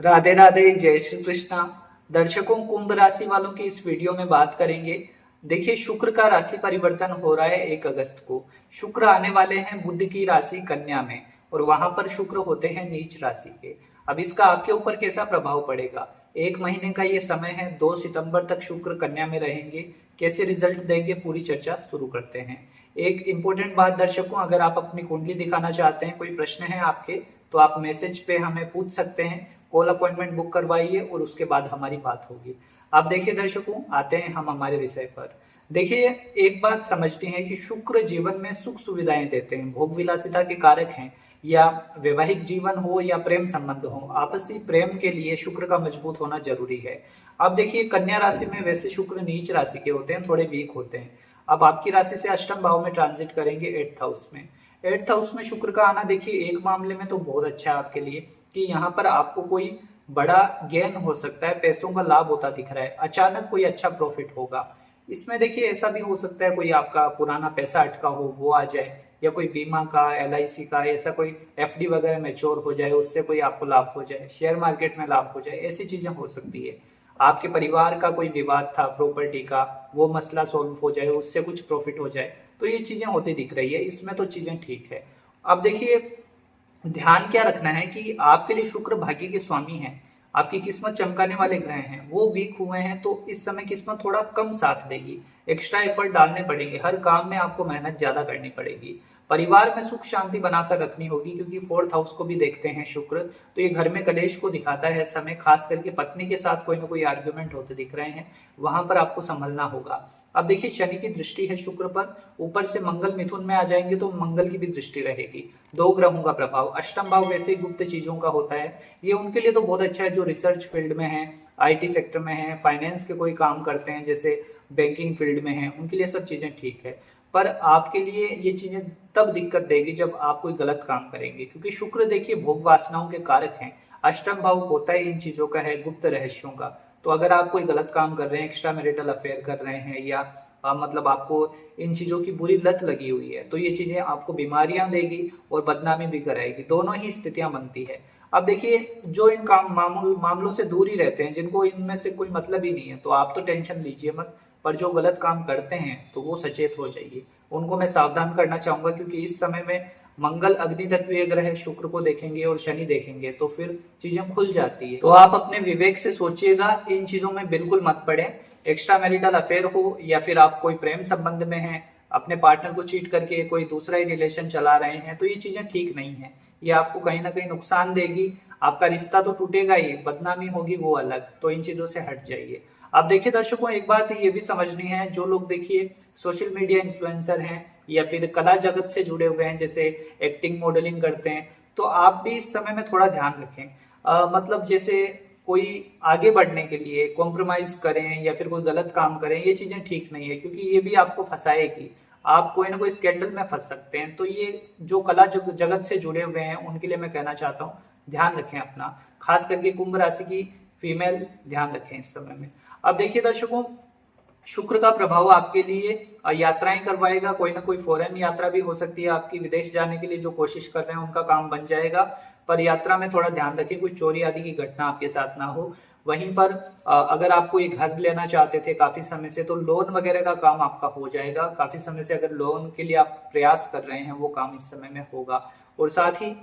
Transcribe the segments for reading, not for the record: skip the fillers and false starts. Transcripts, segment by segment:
राधे राधे, जय श्री कृष्णा। दर्शकों, कुंभ राशि वालों की इस वीडियो में बात करेंगे। देखिए, शुक्र का राशि परिवर्तन हो रहा है 1 अगस्त को। शुक्र आने वाले हैं बुध की राशि कन्या में, और वहां पर शुक्र होते हैं नीच राशि के। अब इसका आपके ऊपर कैसा प्रभाव पड़ेगा? 1 महीने का ये समय है, 2 सितंबर तक शुक्र कन्या में रहेंगे। कैसे रिजल्ट देंगे, पूरी चर्चा शुरू करते हैं। एक इंपॉर्टेंट बात दर्शकों, अगर आप अपनी कुंडली दिखाना चाहते हैं, कोई प्रश्न है आपके, तो आप मैसेज पे हमें पूछ सकते हैं। कॉल अपॉइंटमेंट बुक करवाइए और उसके बाद हमारी बात होगी। आप देखिए दर्शकों, आते हैं हम हमारे विषय पर। देखिए, एक बात समझते हैं कि शुक्र जीवन में सुख सुविधाएं देते हैं, भोग विलासिता के कारक हैं। या वैवाहिक जीवन हो या प्रेम संबंध हो, आपसी प्रेम के लिए शुक्र का मजबूत होना जरूरी है। अब देखिए, कन्या राशि में वैसे शुक्र नीच राशि के होते हैं, थोड़े वीक होते हैं। अब आपकी राशि से अष्टम भाव में ट्रांजिट करेंगे 8th हाउस में। 8th हाउस में शुक्र का आना, देखिए एक मामले में तो बहुत अच्छा है आपके लिए कि यहाँ पर आपको कोई बड़ा गेन हो सकता है, पैसों का लाभ होता दिख रहा है, अचानक कोई अच्छा प्रॉफिट होगा। इसमें देखिए ऐसा भी हो सकता है कोई आपका पुराना पैसा अटका हो वो आ जाए, या कोई बीमा का, LIC का, ऐसा कोई FD वगैरह मैच्योर हो जाए, उससे कोई आपको लाभ हो जाए, शेयर मार्केट में लाभ हो जाए, ऐसी चीजें हो सकती है। आपके परिवार का कोई विवाद था प्रॉपर्टी का, वो मसला सॉल्व हो जाए, उससे कुछ प्रॉफिट हो जाए, तो ये चीजें होती दिख रही है। इसमें तो चीजें ठीक है। अब देखिए, ध्यान क्या रखना है कि आपके लिए शुक्र भाग्य के स्वामी हैं, आपकी किस्मत चमकाने वाले ग्रह हैं। वो वीक हुए हैं तो इस समय किस्मत थोड़ा कम साथ देगी, एक्स्ट्रा एफर्ट डालने पड़ेंगे, हर काम में आपको मेहनत ज्यादा करनी पड़ेगी। परिवार में सुख शांति बनाकर रखनी होगी, क्योंकि 4th हाउस को भी देखते हैं शुक्र, तो ये घर में कलेश को दिखाता है समय। खास करके पत्नी के साथ कोई ना कोई आर्ग्यूमेंट होते दिख रहे हैं, वहां पर आपको संभलना होगा। अब देखिए, शनि की दृष्टि है शुक्र पर, ऊपर से मंगल मिथुन में आ जाएंगे तो मंगल की भी दृष्टि रहेगी। 2 ग्रहों का प्रभाव। अष्टम भाव वैसे ही गुप्त चीजों का होता है, ये उनके लिए तो बहुत अच्छा है जो रिसर्च फील्ड में है, IT सेक्टर में है, फाइनेंस के कोई काम करते हैं, जैसे बैंकिंग फील्ड में है, उनके लिए सब चीजें ठीक है। पर आपके लिए ये चीजें तब दिक्कत देगी जब आप कोई गलत काम करेंगे, क्योंकि शुक्र देखिए भोग वासनाओं के कारक हैं। अष्टम भाव होता ही इन चीजों का है, गुप्त रहस्यों का। तो अगर आप कोई गलत काम कर रहे हैं, एक्स्ट्रा मैरिटल अफेयर कर रहे हैं, या मतलब आपको इन चीजों की बुरी लत लगी हुई है, तो ये चीजें आपको बीमारियां देगी और बदनामी भी कराएगी, दोनों ही स्थितियां बनती है। अब देखिए, जो इन काम मामलों से दूर ही रहते हैं, जिनको इनमें से कोई मतलब ही नहीं है, तो आप तो टेंशन लीजिए मत। पर जो गलत काम करते हैं तो वो सचेत हो जाइए, उनको मैं सावधान करना चाहूंगा, क्योंकि इस समय में मंगल अग्नि तत्वीय ग्रह शुक्र को देखेंगे और शनि देखेंगे, तो फिर चीजें खुल जाती है। तो आप अपने विवेक से सोचिएगा, इन चीजों में बिल्कुल मत पड़े। एक्स्ट्रा मैरिटल अफेयर हो या फिर आप कोई प्रेम संबंध में हैं, अपने पार्टनर को चीट करके कोई दूसरा ही रिलेशन चला रहे हैं, तो ये चीजें ठीक नहीं है। ये आपको कहीं ना कहीं नुकसान देगी, आपका रिश्ता तो टूटेगा ही, बदनामी होगी वो अलग। तो इन चीजों से हट जाइए। अब देखिए दर्शकों, एक बात ये भी समझनी है, जो लोग देखिए सोशल मीडिया इन्फ्लुएंसर हैं या फिर कला जगत से जुड़े हुए हैं, जैसे एक्टिंग मॉडलिंग करते हैं, तो आप भी इस समय में थोड़ा ध्यान रखें। मतलब जैसे कोई आगे बढ़ने के लिए कॉम्प्रोमाइज करें या फिर कोई गलत काम करें, ये चीजें ठीक नहीं है, क्योंकि ये भी आपको फंसाएगी। आप कोई ना कोई स्कैंडल में फंस सकते हैं। तो ये जो कला जगत से जुड़े हुए हैं, उनके लिए मैं कहना चाहता हूँ, ध्यान रखें अपना। खास करके कुंभ राशि की फीमेल ध्यान रखें इस समय में। अब देखिए दर्शकों, शुक्र का प्रभाव आपके लिए यात्राएं करवाएगा। कोई ना कोई फॉरेन यात्रा भी हो सकती है आपकी, विदेश जाने के लिए जो कोशिश कर रहे हैं उनका काम बन जाएगा। पर यात्रा में थोड़ा ध्यान रखें, कोई चोरी आदि की घटना आपके साथ ना हो। वहीं पर अगर आप कोई घर लेना चाहते थे काफी समय से, तो लोन वगैरह का काम आपका हो जाएगा। काफी समय से अगर लोन के लिए आप प्रयास कर रहे हैं, वो काम इस समय में होगा। और साथ ही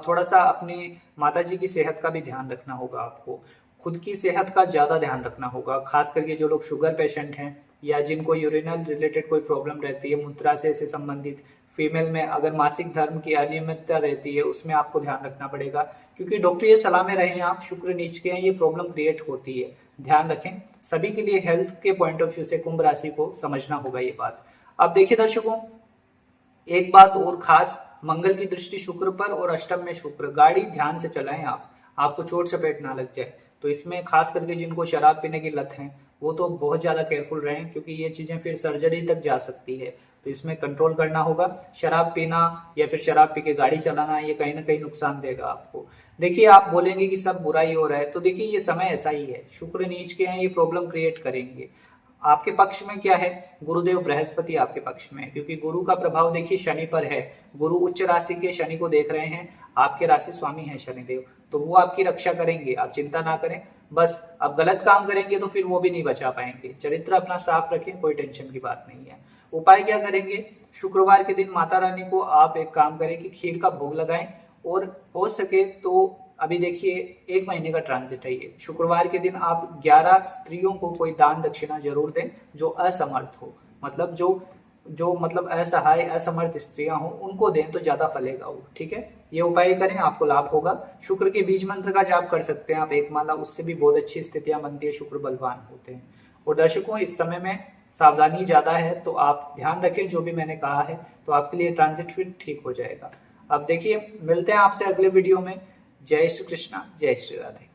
थोड़ा सा अपनी माताजी की सेहत का भी ध्यान रखना होगा आपको। खुद की सेहत का ज्यादा ध्यान रखना होगा, खास करके जो लोग शुगर पेशेंट हैं या जिनको यूरिनल रिलेटेड कोई प्रॉब्लम रहती है, मूत्राशय से संबंधित। फीमेल में अगर मासिक धर्म की अनियमितता रहती है, उसमें आपको ध्यान रखना पड़ेगा, क्योंकि डॉक्टरी सलाह में रहे आप, शुक्र नीच के हैं, ये प्रॉब्लम क्रिएट होती है। ध्यान रखें, सभी के लिए हेल्थ के पॉइंट ऑफ व्यू से कुंभ राशि को समझना होगा ये बात। अब देखिए दर्शकों, एक बात और खास, मंगल की दृष्टि शुक्र पर और अष्टम में शुक्र। गाड़ी ध्यान से चलाएं आप, आपको चोट चपेट ना लग जाए। तो इसमें खास करके जिनको शराब पीने की लत है, वो तो बहुत ज्यादा केयरफुल रहें, क्योंकि ये चीजें फिर सर्जरी तक जा सकती है। तो इसमें कंट्रोल करना होगा। शराब पीना या फिर शराब पी के गाड़ी चलाना, ये कहीं ना कहीं नुकसान देगा आपको। देखिए, आप बोलेंगे कि सब बुरा ही हो रहा है, तो देखिए ये समय ऐसा ही है, शुक्र नीच के हैं, ये प्रॉब्लम क्रिएट करेंगे। आपके पक्ष में क्या है, गुरुदेव बृहस्पति आपके पक्ष में है, क्योंकि गुरु का प्रभाव देखिए शनि पर है। गुरु उच्च राशि के शनि को देख रहे हैं, आपके राशि स्वामी है शनिदेव, तो वो आपकी रक्षा करेंगे, आप चिंता ना करें। बस आप गलत काम करेंगे तो फिर वो भी नहीं बचा पाएंगे। चरित्र अपना साफ रखें, कोई टेंशन की बात नहीं है। उपाय क्या करेंगे, शुक्रवार के दिन माता रानी को आप एक काम करें कि खीर का भोग लगाएं, और हो सके तो अभी देखिए 1 महीने का ट्रांजिट है ये, शुक्रवार के दिन आप 11 स्त्रियों को कोई दान दक्षिणा जरूर दें जो असमर्थ हो, मतलब जो जो मतलब असहाय असमर्थ स्त्रियां हो उनको दें तो ज्यादा फलेगा वो, ठीक है। ये उपाय करें, आपको लाभ होगा। शुक्र के बीज मंत्र का जाप कर सकते हैं आप 1 माला, उससे भी बहुत अच्छी स्थितियां बनती है, शुक्र बलवान होते हैं। और दर्शकों, इस समय में सावधानी ज्यादा है तो आप ध्यान रखें जो भी मैंने कहा है, तो आपके लिए ट्रांजिट फिर ठीक हो जाएगा। अब देखिए, मिलते हैं आपसे अगले वीडियो में। जय श्री कृष्णा, जय श्री राधे।